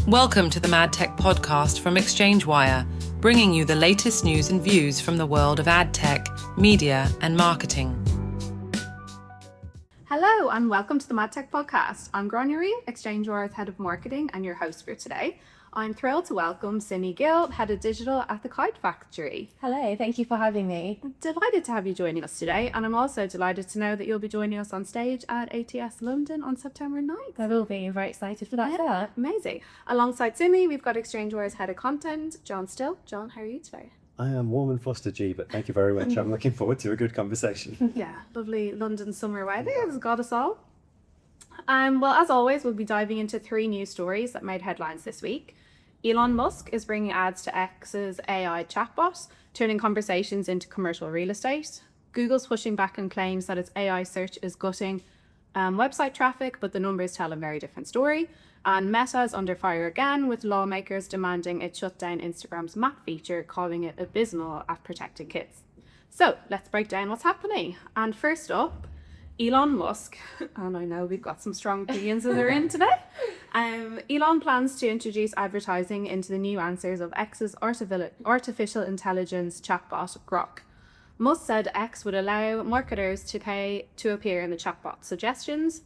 Welcome to the MadTech podcast from ExchangeWire, bringing you the latest news and views from the world of adtech, media, and marketing. Hello and welcome to the MadTech podcast. I'm Grania, ExchangeWire's Head of Marketing and your host for today. I'm thrilled to welcome Simi Gill, Head of Digital at the Kite Factory. Hello, thank you for having me. Delighted to have you joining us today, and I'm also delighted to know that you'll be joining us on stage at ATS London on September 9th. I will be very excited for that. Yeah, amazing. Alongside Simi, we've got ExchangeWire's Head of Content, John Still. John, how are you today? I am warm and flustered, G, but thank you very much. I'm looking forward to a good conversation. Yeah, lovely London summer weather has got us all. Well, as always, we'll be diving into 3 news stories that made headlines this week. Elon Musk is bringing ads to X's AI chatbot, turning conversations into commercial real estate. Google's pushing back on claims that its AI search is gutting website traffic, but the numbers tell a very different story. And Meta is under fire again, with lawmakers demanding it shut down Instagram's map feature, calling it abysmal at protecting kids. So let's break down what's happening. And first up, Elon Musk, and I know we've got some strong opinions in there in today. Elon plans to introduce advertising into the new answers of X's artificial intelligence chatbot, Grok. Musk said X would allow marketers to appear in the chatbot suggestions.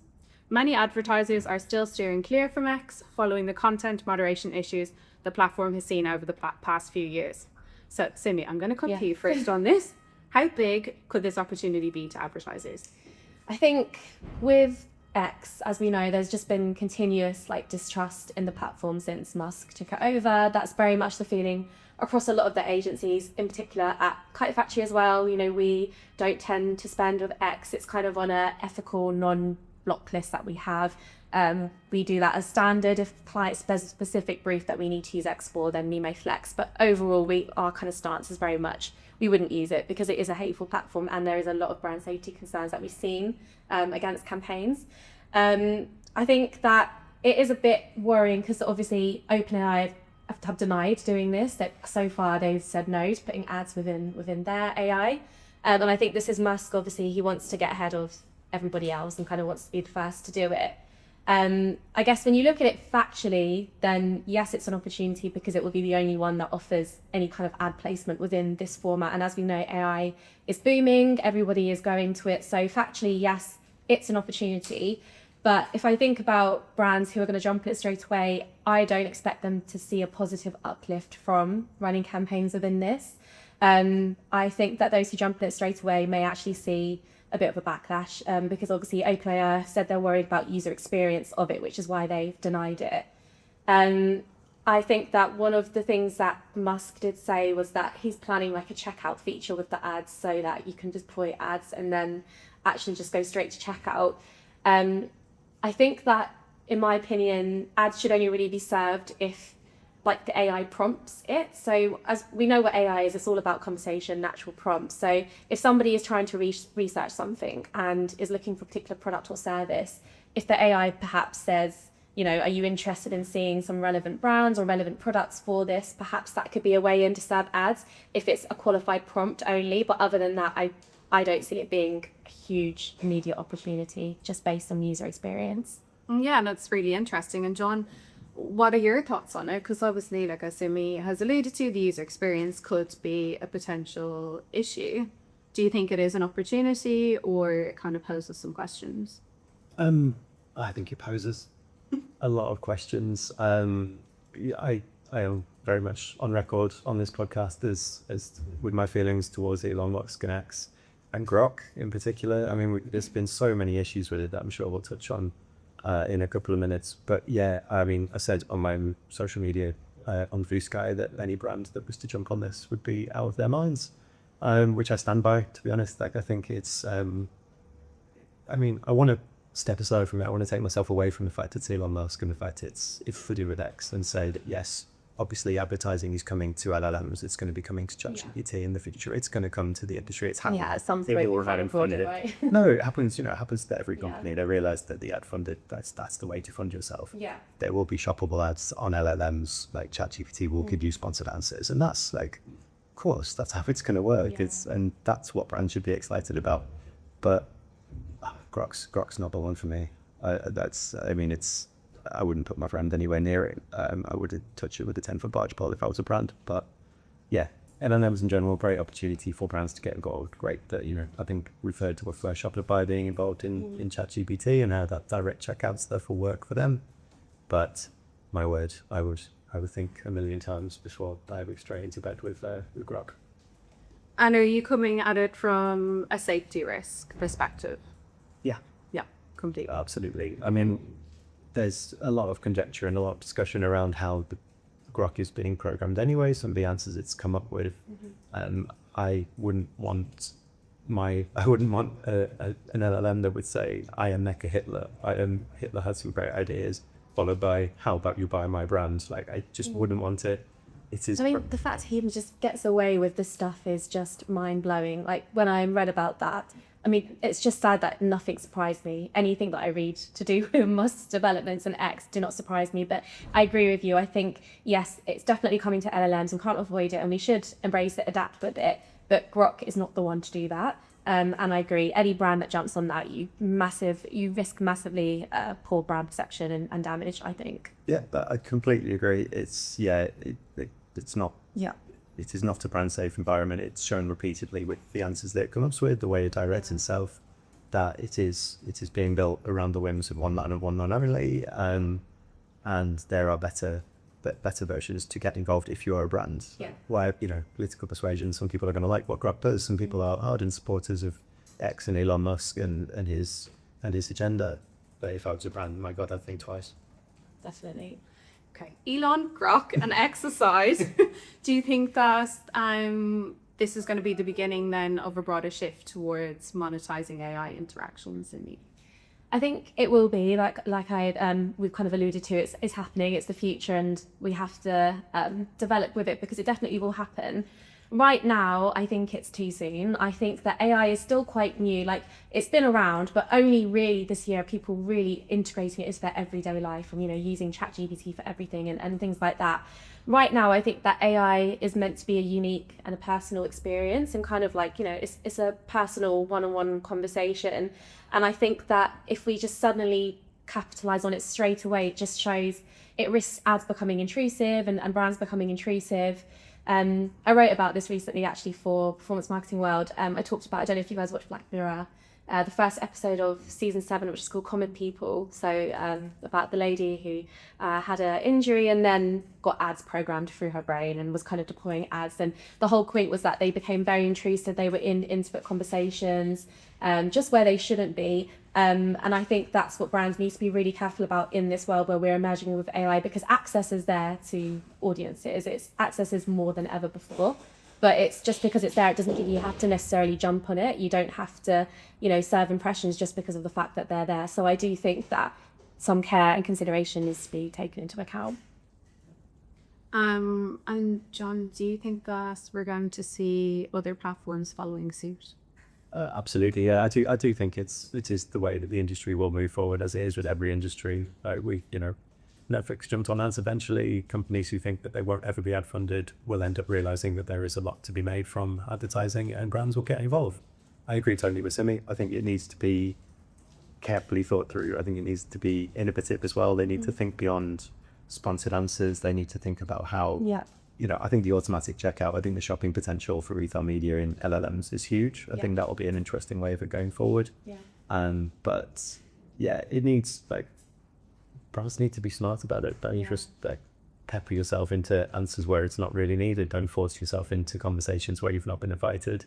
Many advertisers are still steering clear from X following the content moderation issues the platform has seen over the past few years. So, Simi, I'm going to come to you first on this. How big could this opportunity be to advertisers? I think with X, as we know, there's just been continuous distrust in the platform since Musk took it over. That's very much the feeling across a lot of the agencies, in particular at Kite Factory as well. You know, we don't tend to spend with X. It's kind of on a ethical, non-block list that we have. We do that as standard. If clients there's a specific brief that we need to use X for, then we may flex. But overall, our kind of stance is very much we wouldn't use it because it is a hateful platform and there is a lot of brand safety concerns that we've seen against campaigns. I think that it is a bit worrying because obviously OpenAI have denied doing this. That so far they've said no to putting ads within their AI. And I think this is Musk, obviously he wants to get ahead of everybody else and kind of wants to be the first to do it. I guess when you look at it factually, then yes, it's an opportunity because it will be the only one that offers any kind of ad placement within this format. And as we know, AI is booming, everybody is going to it. So factually, yes, it's an opportunity. But if I think about brands who are going to jump at it straight away, I don't expect them to see a positive uplift from running campaigns within this. I think that those who jump at it straight away may actually see a bit of a backlash because obviously OpenAI said they're worried about user experience of it, which is why they've denied it. I think that one of the things that Musk did say was that he's planning a checkout feature with the ads so that you can deploy ads and then actually just go straight to checkout. I think that, in my opinion, ads should only really be served if the AI prompts it. So as we know what AI is, it's all about conversation, natural prompts. So if somebody is trying to research something and is looking for a particular product or service, if the AI perhaps says, you know, are you interested in seeing some relevant brands or relevant products for this? Perhaps that could be a way in to serve ads if it's a qualified prompt only. But other than that, I don't see it being a huge media opportunity just based on user experience. Yeah, that's really interesting. And John, what are your thoughts on it? Because obviously, like as Simi has alluded to, the user experience could be a potential issue. Do you think it is an opportunity or it kind of poses some questions? I think it poses a lot of questions. I am very much on record on this podcast as with my feelings towards Elon Musk and X and Grok in particular. I mean, there's been so many issues with it that I'm sure we'll touch on in a couple of minutes. But yeah, I mean, I said on my social media on Blue Sky that any brand that was to jump on this would be out of their minds, which I stand by, to be honest. I think it's, I mean, I want to step aside from it. I want to take myself away from the fact it's Elon Musk and the fact it's to do with X and say that yes, obviously advertising is coming to LLMs. It's going to be coming to ChatGPT in the future. It's going to come to the industry. It's happening. Yeah, some people funded, right? No, it happens. You know, it happens to every company. They realize that the ad funded. That's the way to fund yourself. Yeah. There will be shoppable ads on LLMs. Like ChatGPT will give you sponsored answers, and that's of course, that's how it's going to work. Yeah. And that's what brands should be excited about. But Grok's not the one for me. It's I wouldn't put my brand anywhere near it. I would touch it with a 10-foot barge pole if I was a brand. But yeah, LLMs in general, great opportunity for brands to get involved. Great that, I think we've heard to a Shopify being involved in ChatGPT and how that direct checkout stuff will work for them. But my word, I would think a million times before diving straight into bed with Grok. And are you coming at it from a safety risk perspective? Yeah. Yeah, completely. Absolutely. I mean, there's a lot of conjecture and a lot of discussion around how the Grok is being programmed anyway, some of the answers it's come up with. I wouldn't want an LLM that would say, I am Mecha Hitler. Hitler has some great ideas, followed by, how about you buy my brand? Like, I just wouldn't want it. It is. I mean, the fact he even just gets away with this stuff is just mind-blowing. Like, when I read about that, I mean, it's just sad that nothing surprised me. Anything that I read to do with Musk's developments and X do not surprise me. But I agree with you. I think, yes, it's definitely coming to LLMs and can't avoid it. And we should embrace it, adapt with it. But Grok is not the one to do that. And I agree. Any brand that jumps on that, you risk massively poor brand perception and damage, I think. Yeah, I completely agree. It's not. Yeah. It is not a brand safe environment. It's shown repeatedly with the answers that it comes with, the way it directs itself, that it is being built around the whims of one man and one man only. And there are better versions to get involved if you are a brand. Yeah. Why, political persuasion, some people are going to like what Grok does. Some people are ardent supporters of X and Elon Musk and his agenda. But if I was a brand, my God, I'd think twice. Definitely. Okay, Elon, Grok, and X aside, do you think that this is going to be the beginning then of a broader shift towards monetizing AI interactions in media? I think it will be like we've kind of alluded to. It's happening. It's the future, and we have to develop with it because it definitely will happen. Right now, I think it's too soon. I think that AI is still quite new. Like, it's been around, but only really this year people really integrating it into their everyday life and, using ChatGPT for everything and things like that. Right now, I think that AI is meant to be a unique and a personal experience and kind of like, it's a personal one-on-one conversation. And I think that if we just suddenly capitalize on it straight away, it just shows it risks ads becoming intrusive and brands becoming intrusive. I wrote about this recently actually for Performance Marketing World. I talked about, I don't know if you guys watched Black Mirror, the first episode of season 7, which is called Common People. So about the lady who had an injury and then got ads programmed through her brain and was kind of deploying ads. And the whole point was that they became very intrusive. They were in intimate conversations, just where they shouldn't be. And I think that's what brands need to be really careful about in this world where we're emerging with AI, because access is there to audiences. Access is more than ever before. But it's just because it's there, it doesn't mean you have to necessarily jump on it. You don't have to, serve impressions just because of the fact that they're there. So I do think that some care and consideration needs to be taken into account. And John, do you think that we're going to see other platforms following suit? Absolutely, yeah. I do think it is the way that the industry will move forward, as it is with every industry. Netflix jumped on ads eventually. Companies who think that they won't ever be ad funded will end up realizing that there is a lot to be made from advertising, and brands will get involved. I agree totally with Simi. I think it needs to be carefully thought through. I think it needs to be innovative as well. They need to think beyond sponsored answers. They need to think about how, I think the automatic checkout, I think the shopping potential for retail media in LLMs is huge. I think that will be an interesting way of it going forward. But it needs, brands need to be smart about it. Don't just pepper yourself into answers where it's not really needed. Don't force yourself into conversations where you've not been invited.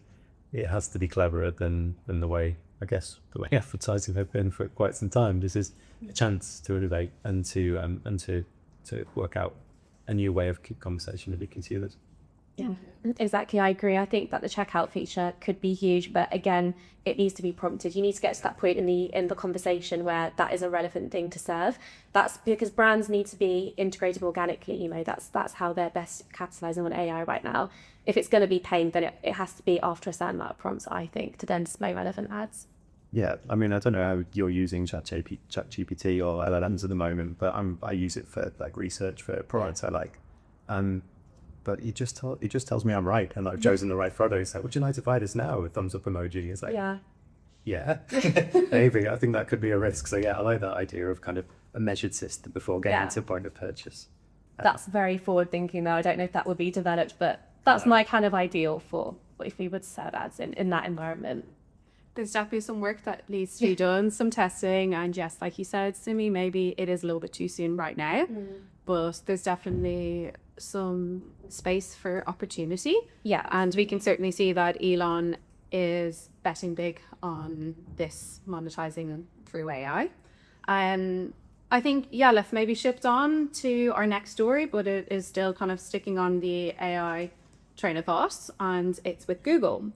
It has to be cleverer than the way advertising have been for quite some time. This is a chance to innovate and to work out a new way of conversation with the consumers. Yeah, exactly. I agree. I think that the checkout feature could be huge, but again, it needs to be prompted. You need to get to that point in the conversation where that is a relevant thing to serve. That's because brands need to be integrated organically. That's how they're best capitalizing on AI right now. If it's going to be paying, then it has to be after a certain amount of prompts, I think, to then display relevant ads. Yeah, I mean, I don't know how you're using ChatGPT or LLMs at the moment, but I use it for research for products I like. But it just tells me I'm right and I've chosen the right product. It's like, would you like to buy this now? A thumbs up emoji. It's like, Yeah, maybe. I think that could be a risk. So yeah, I like that idea of kind of a measured system before getting to point of purchase. That's very forward thinking though. I don't know if that would be developed, but that's my kind of ideal for if we would serve ads in that environment. There's definitely some work that needs to be done, some testing, and yes, like you said, Simi, maybe it is a little bit too soon right now, but there's definitely some space for opportunity. Yeah. And we can certainly see that Elon is betting big on this monetizing through AI. I think, yeah, let's maybe shift on to our next story, but it is still kind of sticking on the AI train of thought, and it's with Google.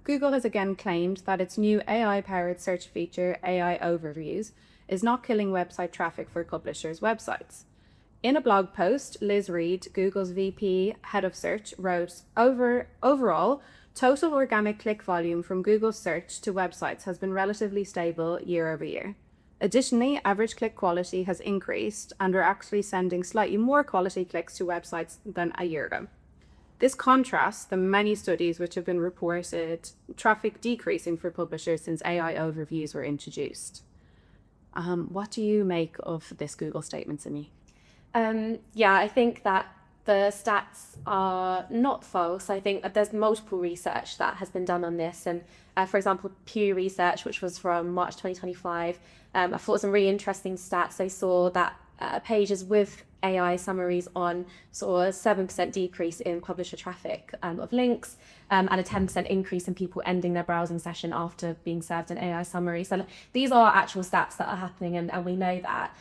Google has again claimed that its new AI-powered search feature, AI Overviews, is not killing website traffic for publishers' websites. In a blog post, Liz Reed, Google's VP head of search, wrote, overall, total organic click volume from Google's search to websites has been relatively stable year over year. Additionally, average click quality has increased, and we're actually sending slightly more quality clicks to websites than a year ago. This contrasts the many studies which have been reported traffic decreasing for publishers since AI overviews were introduced. What do you make of this Google statement, Simi? Yeah, I think that the stats are not false. I think that there's multiple research that has been done on this. And for example, Pew Research, which was from March 2025, I thought some really interesting stats. They saw that pages with AI summaries on saw a 7% decrease in publisher traffic of links, and a 10% increase in people ending their browsing session after being served an AI summary. So these are actual stats that are happening, and we know that.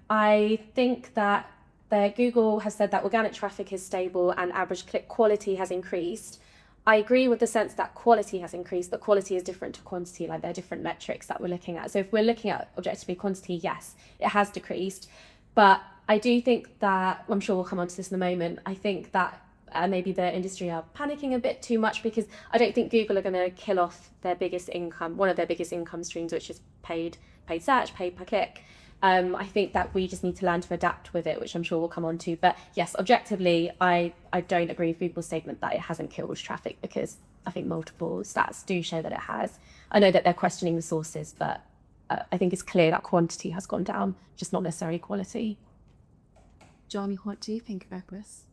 I think that Google has said that organic traffic is stable and average click quality has increased. I agree with the sense that quality has increased, but quality is different to quantity, like there are different metrics that we're looking at. So if we're looking at objectively quantity, yes, it has decreased. But I do think that, I'm sure we'll come on to this in a moment, I think that maybe the industry are panicking a bit too much, because I don't think Google are going to kill off their biggest income, one of their biggest income streams, which is paid search, paid per click. I think that we just need to learn to adapt with it, which I'm sure we'll come on to. But yes, objectively, I don't agree with Google's statement that it hasn't killed traffic, because I think multiple stats do show that it has. I know that they're questioning the sources, but I think it's clear that quantity has gone down, just not necessarily quality. Johnny, what do you think about this?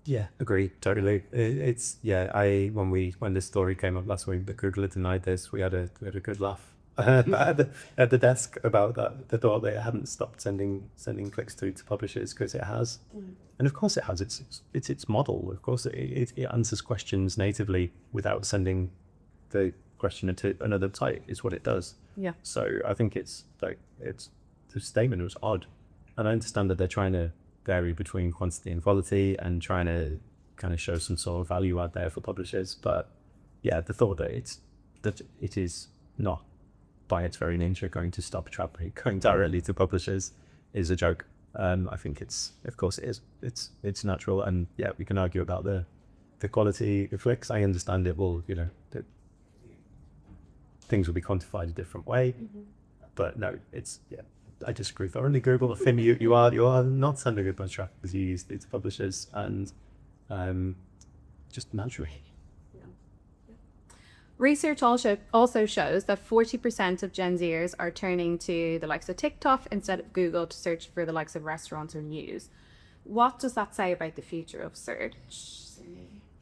Yeah, agree totally. It's when this story came up last week that Google had denied this, we had a good laugh at the desk about that. The thought that it hadn't stopped sending clicks to publishers, because it has, and of course it has. It's its model. Of course it answers questions natively without sending the question to another site. Is what it does. Yeah. So I think the statement was odd, and I understand that they're trying to vary between quantity and quality and trying to kind of show some sort of value out there for publishers. But yeah, the thought that it is not by its very nature going to stop traffic going directly to publishers is a joke. I think of course it is. It's natural, and yeah, we can argue about the quality of clicks. I understand it will, that things will be quantified a different way, but no, I disagree thoroughly. Google, Fim, you are not sending a bunch of traffic as you use it to publishers, and just naturally. Research also shows that 40% of Gen Zers are turning to the likes of TikTok instead of Google to search for the likes of restaurants or news. What does that say about the future of search?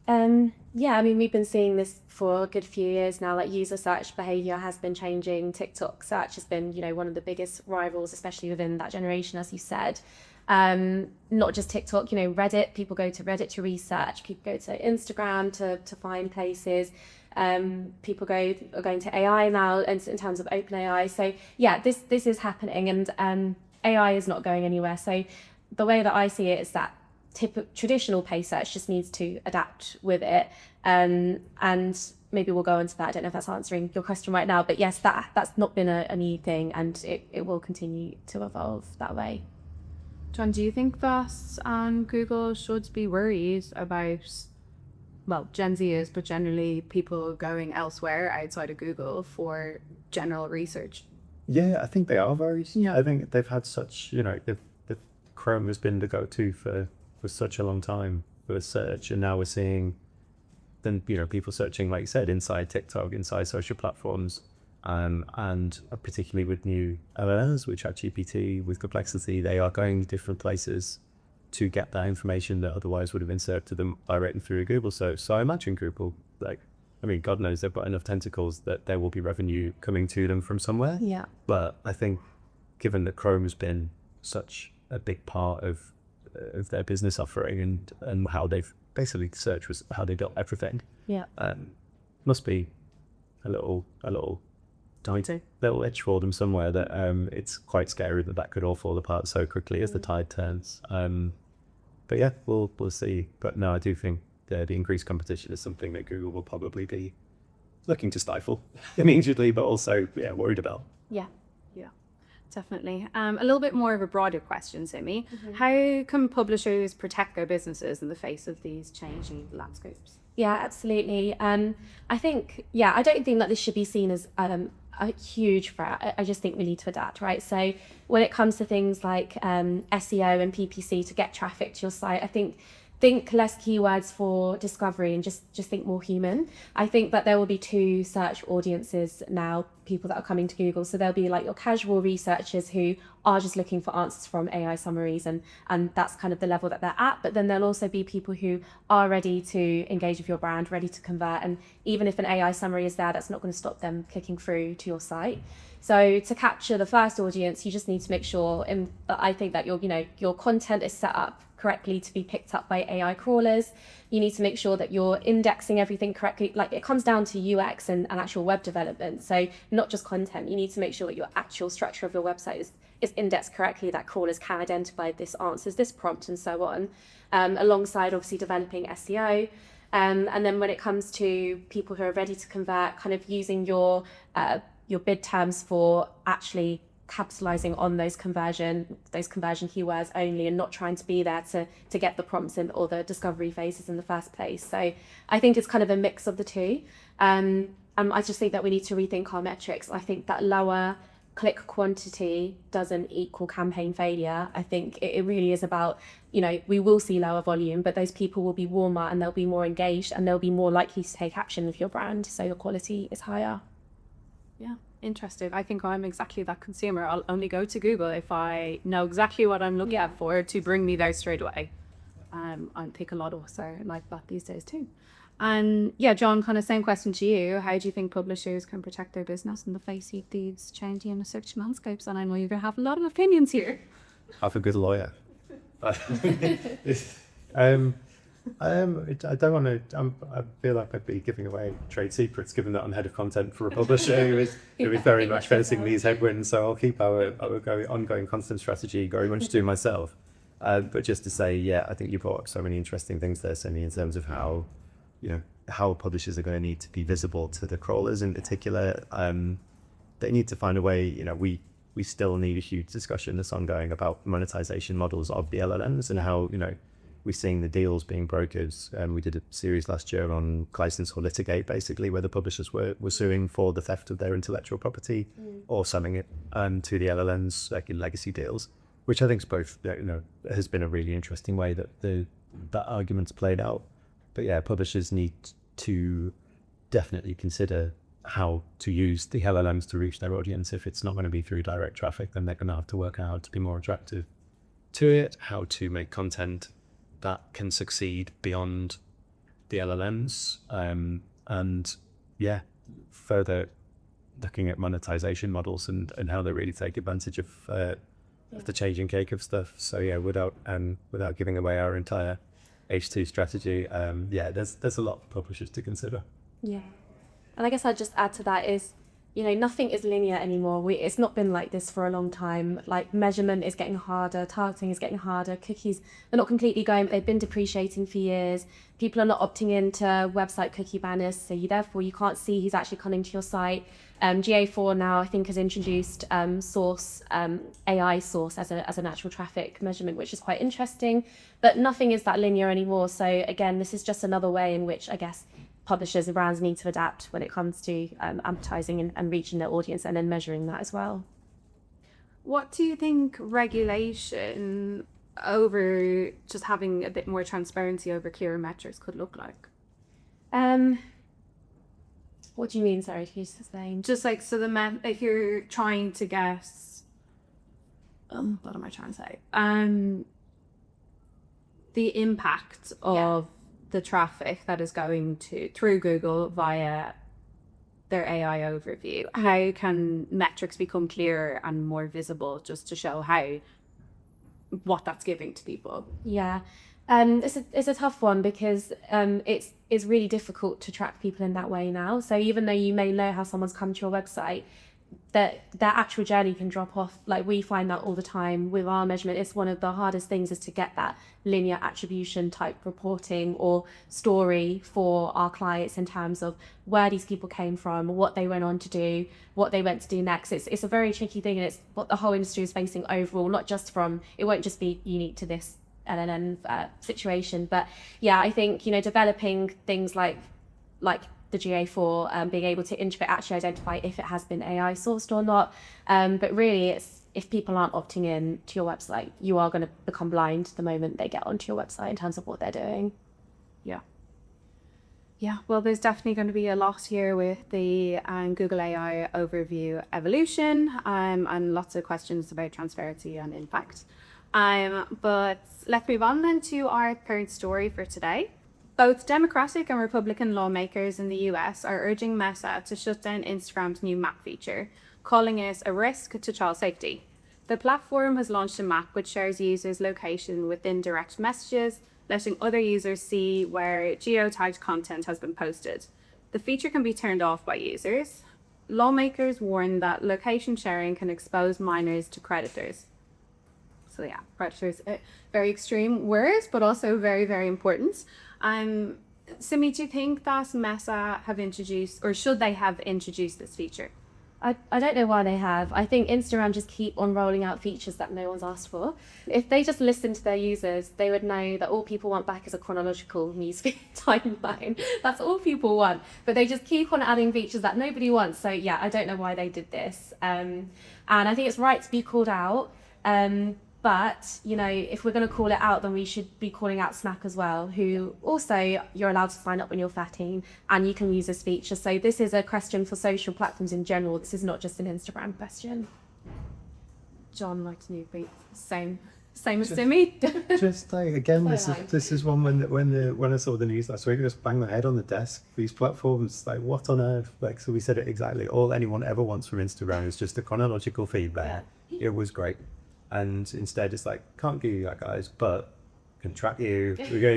Yeah, I mean, we've been seeing this for a good few years now. Like, user search behavior has been changing. TikTok search has been, one of the biggest rivals, especially within that generation, as you said. Not just TikTok, Reddit. People go to Reddit to research. People go to Instagram to find places. People are going to AI now, in terms of OpenAI. So yeah, this is happening, and AI is not going anywhere. So the way that I see it is that traditional paid search just needs to adapt with it, and maybe we'll go into that. I don't know if that's answering your question right now, but yes, that's not been a new thing, and it will continue to evolve that way. John, do you think that Google should be worried about, well, Gen Z is, but generally people going elsewhere outside of Google for general research? Yeah, I think they are worried. Yeah. I think they've had such, the Chrome has been the go-to for such a long time for search, and now we're seeing then people searching, like you said, inside TikTok, inside social platforms, And particularly with new LLMs, with ChatGPT, with Perplexity, they are going different places to get that information that otherwise would have been served to them directly through Google. So I imagine Google, God knows they've got enough tentacles that there will be revenue coming to them from somewhere. Yeah. But I think given that Chrome has been such a big part of their business offering and how they've basically search was how they built everything. Yeah. Must be a little daunting, little edge for them somewhere that it's quite scary that could all fall apart so quickly as the tide turns. But yeah, we'll see. But no, I do think the increased competition is something that Google will probably be looking to stifle immediately, but also worried about. Yeah, definitely. A little bit more of a broader question, Simi. How can publishers protect their businesses in the face of these changing landscapes? Yeah, absolutely. I think, I don't think that this should be seen as a huge threat. I just think we need to adapt, right? So when it comes to things like SEO and PPC to get traffic to your site, I think less keywords for discovery and just think more human. I think that there will be two search audiences now, people that are coming to Google. So there'll be like your casual researchers who are just looking for answers from AI summaries and that's kind of the level that they're at. But then there'll also be people who are ready to engage with your brand, ready to convert. And even if an AI summary is there, that's not going to stop them clicking through to your site. So to capture the first audience, you just need to make sure, and I think that your content is set up correctly to be picked up by AI crawlers. You need to make sure that you're indexing everything correctly. Like it comes down to UX and actual web development. So not just content. You need to make sure that your actual structure of your website is indexed correctly, that crawlers can identify this answers this prompt and so on, alongside obviously developing SEO. And then when it comes to people who are ready to convert, kind of using your bid terms for actually capitalizing on those conversion keywords only and not trying to be there to get the prompts in or the discovery phases in the first place. So I think it's kind of a mix of the two. I just think that we need to rethink our metrics. I think that lower click quantity doesn't equal campaign failure. I think it really is about, we will see lower volume, but those people will be warmer and they'll be more engaged and they'll be more likely to take action with your brand. So your quality is higher. Yeah, interesting. I think I'm exactly that consumer. I'll only go to Google if I know exactly what I'm looking for to bring me there straight away. I think a lot of us are like that these days too. And John, kind of same question to you. How do you think publishers can protect their business in the face of these changing search landscapes? And I know you have a lot of opinions here. Have a good lawyer. I don't want to. I feel like I'd be giving away trade secrets, given that I'm head of content for a publisher who is very much facing these headwinds. So I'll keep our ongoing content strategy very much to myself. But just to say, I think you brought up so many interesting things there, Simi, in terms of how publishers are going to need to be visible to the crawlers in particular. They need to find a way. We still need a huge discussion that's ongoing about monetization models of the LLMs and how we're seeing the deals being brokered. We did a series last year on license or litigate, basically, where the publishers were suing for the theft of their intellectual property or selling it to the LLMs, like in legacy deals, which I think is both, has been a really interesting way that that argument's played out. But publishers need to definitely consider how to use the LLMs to reach their audience. If it's not going to be through direct traffic, then they're going to have to work out how to be more attractive to it, how to make content that can succeed beyond the LLMs, and further looking at monetization models and how they really take advantage of the changing cake of stuff. So without giving away our entire H2 strategy, there's a lot for publishers to consider. Yeah, and I guess I'd just add to that is, nothing is linear anymore. It's not been like this for a long time. Like measurement is getting harder, targeting is getting harder, cookies are not completely going, but they've been depreciating for years. People are not opting into website cookie banners, so therefore you can't see who's actually coming to your site. GA4 now I think has introduced AI source as an actual traffic measurement, which is quite interesting, but nothing is that linear anymore. So again, this is just another way in which I guess publishers and brands need to adapt when it comes to advertising and reaching their audience and then measuring that as well. What do you think regulation over just having a bit more transparency over clearer metrics could look like? What do you mean? Sorry, can you just explain? Just like, so if you're trying to guess, what am I trying to say? The impact of the traffic that is going through Google via their AI overview. How can metrics become clearer and more visible, just to show what that's giving to people? Yeah. It's a tough one because it's really difficult to track people in that way now. So even though you may know how someone's come to your website, that their actual journey can drop off. Like, we find that all the time with our measurement. It's one of the hardest things is to get that linear attribution type reporting or story for our clients in terms of where these people came from, what they went on to do, what they went to do next. It's a very tricky thing, and it's what the whole industry is facing overall, not just from, it won't just be unique to this LLM situation. But yeah, I think, developing things like the GA4, being able to actually identify if it has been AI sourced or not. But really, it's, if people aren't opting in to your website, you are going to become blind the moment they get onto your website in terms of what they're doing. Yeah, well, there's definitely going to be a lot here with the Google AI overview evolution, and lots of questions about transparency and impact. But let's move on then to our third story for today. Both Democratic and Republican lawmakers in the US are urging Meta to shut down Instagram's new map feature, calling it a risk to child safety. The platform has launched a map which shares users' location within direct messages, letting other users see where geotagged content has been posted. The feature can be turned off by users. Lawmakers warn that location sharing can expose minors to predators. So yeah, predators, very extreme words, but also very, very important. Simi, do you think that Meta have introduced, or should they have introduced this feature? I don't know why they have. I think Instagram just keep on rolling out features that no one's asked for. If they just listened to their users, they would know that all people want back is a chronological newsfeed timeline. That's all people want. But they just keep on adding features that nobody wants. So yeah, I don't know why they did this. And I think it's right to be called out. But, if we're going to call it out, then we should be calling out Snap as well, who also you're allowed to sign up when you're 13 and you can use this feature. So this is a question for social platforms in general. This is not just an Instagram question. John likes new beats. Same as Simi. Just like, again, this is one when I saw the news last week, I just banged my head on the desk. These platforms, like, what on earth? Like, so we said it exactly. All anyone ever wants from Instagram is just a chronological feedback. Yeah. It was great. And instead it's like, can't give you that, guys, but can track you. We go,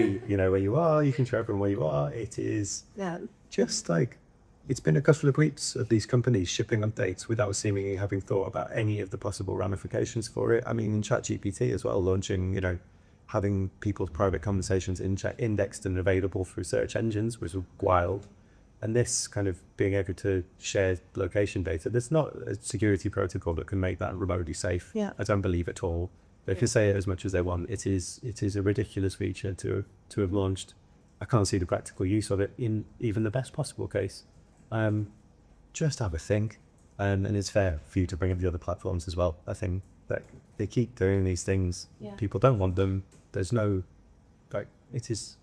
where you are, you can track from where you are. It is just like, it's been a couple of weeks of these companies shipping updates without seemingly having thought about any of the possible ramifications for it. I mean, ChatGPT as well, launching, having people's private conversations indexed and available through search engines was wild. And this kind of being able to share location data, there's not a security protocol that can make that remotely safe. Yeah. I don't believe at all. But if you say it as much as they want, it is a ridiculous feature to have launched. I can't see the practical use of it in even the best possible case. Just have a think, and it's fair for you to bring up the other platforms as well. I think that they keep doing these things. Yeah. People don't want them. There's no, it's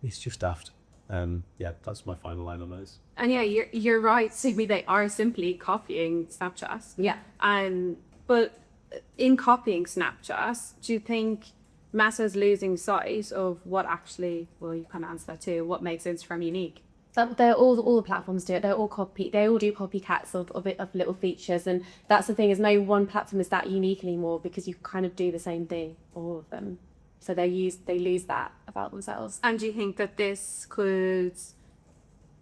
just daft. That's my final line on those. And yeah, you're right, Simi. They are simply copying Snapchat. Yeah. But in copying Snapchat, do you think Meta's losing sight of what actually? Well, you kind of answer that too. What makes Instagram unique? They're all the platforms do it. They all do copycats of little features, and that's the thing, is no one platform is that unique anymore because you kind of do the same thing, all of them. So they lose that about themselves. And do you think that this could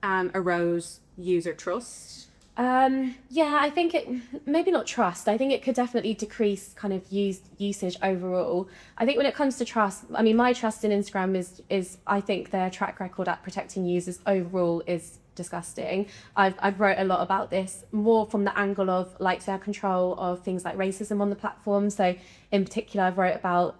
erode user trust? Yeah, I think it, maybe not trust. I think it could definitely decrease kind of usage overall. I think when it comes to trust, I mean, my trust in Instagram is I think their track record at protecting users overall is disgusting. I've wrote a lot about this, more from the angle of like their control of things like racism on the platform. So in particular, I've wrote about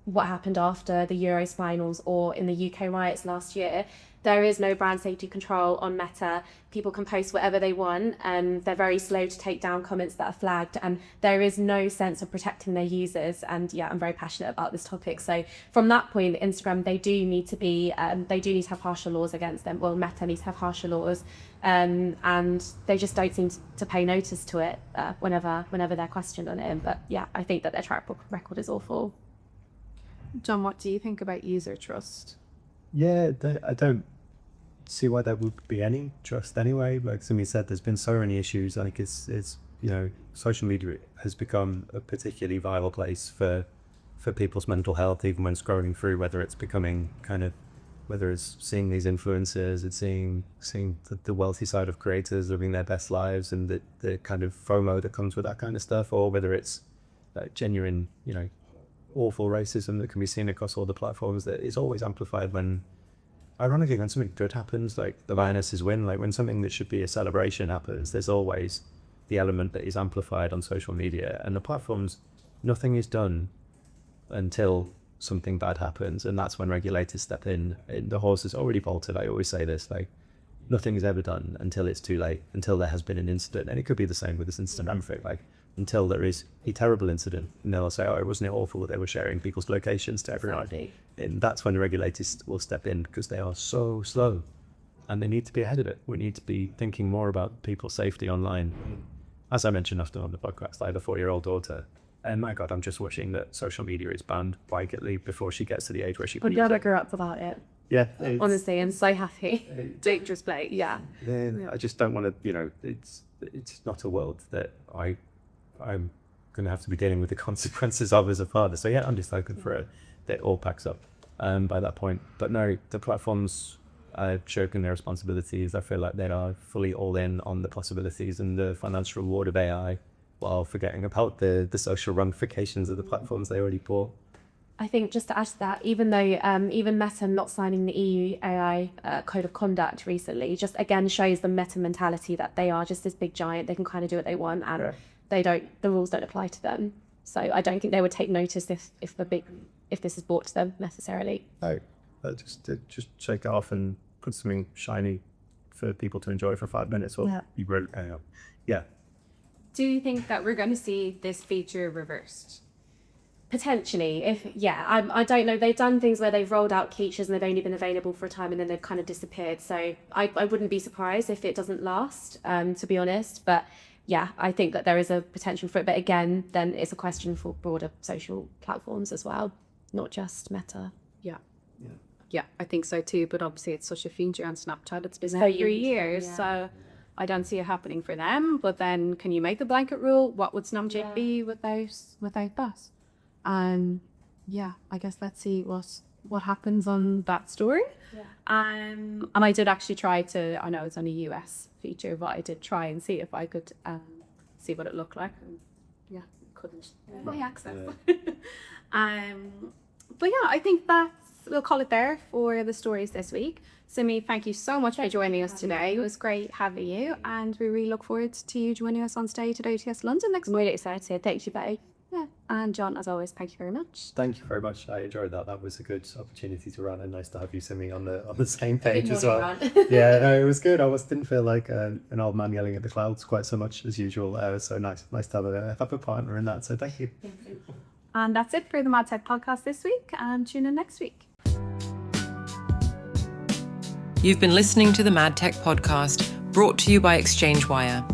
what happened after the Euros finals or in the UK riots last year. there is no brand safety control on Meta. People can post whatever they want, and they're very slow to take down comments that are flagged, and there is no sense of protecting their users. And yeah, I'm very passionate about this topic. So from that point, Instagram, they do need to have harsher laws against them. Well, Meta needs to have harsher laws, and they just don't seem to pay notice to it whenever they're questioned on it. But yeah, I think that their track record is awful. John, what do you think about user trust? Yeah, I don't see why there would be any trust anyway. Like Simi said, there's been so many issues. I think it's social media has become a particularly vital place for people's mental health, even when scrolling through, whether it's seeing these influencers, it's seeing the wealthy side of creators living their best lives, and the kind of FOMO that comes with that kind of stuff, or whether it's genuine, awful racism that can be seen across all the platforms that is always amplified when, ironically, when something good happens, like the Lionesses win, like when something that should be a celebration happens, there's always the element that is amplified on social media. And the platforms, nothing is done until something bad happens, and that's when regulators step in. The horse is already bolted. I always say this, like, nothing is ever done until it's too late, until there has been an incident. And it could be the same with this incident, I'm afraid, like, until there is a terrible incident, and they'll say, oh, wasn't it awful that they were sharing people's locations to everyone? Exactly. And that's when the regulators will step in, because they are so slow, and they need to be ahead of it. We need to be thinking more about people's safety online. As I mentioned often on the podcast, I have a 4-year-old daughter, and my God, I'm just wishing that social media is banned widely before she gets to the age where she can use But it. I grew up without it. Yeah, Honestly, I'm so happy. Dangerous play, yeah. I just don't want to, it's not a world that I'm going to have to be dealing with the consequences of as a father. So yeah, I'm just hoping for it that it all packs up by that point. But no, the platforms are shirking their responsibilities. I feel like they are fully all in on the possibilities and the financial reward of AI, while forgetting about the social ramifications of the platforms they already bought. I think just to add to that, even though even Meta not signing the EU AI Code of Conduct recently, just again shows the Meta mentality that they are just this big giant. They can kind of do what they want, and the rules don't apply to them. So I don't think they would take notice if this is brought to them necessarily. No, just shake it off and put something shiny for people to enjoy for 5 minutes, or you really, yeah. Do you think that we're going to see this feature reversed? Potentially, I don't know. They've done things where they've rolled out features and they've only been available for a time and then they've kind of disappeared. So I wouldn't be surprised if it doesn't last, to be honest. But yeah, I think that there is a potential for it. But again, then it's a question for broader social platforms as well, not just Meta. Yeah, I think so too. But obviously, it's such a feature on Snapchat. It's been So 3 unique, years, yeah. so I don't see it happening for them. But then, can you make the blanket rule? What would Snapchat be without that? Yeah, I guess let's see what happens on that story. Yeah. And I did actually try to. I know it's only a US feature, but I did try and see if I could see what it looked like. And yeah, couldn't my access. But yeah, I think we'll call it there for the stories this week. Simi, thank you so much for joining us today. It was great having you, and we really look forward to you joining us on stage at OTS London next I'm week. really excited. Thank you, Betty. Yeah, and John, as always, thank you very much. Thank you very much. I enjoyed that. That was a good opportunity to run, and nice to have you, Simi, on the same page as well. Yeah, no, it was good. I didn't feel like an old man yelling at the clouds quite so much as usual. It was so nice to have a partner in that. So thank you. And that's it for the Mad Tech podcast this week, and tune in next week. You've been listening to the Mad Tech podcast, brought to you by Exchange Wire.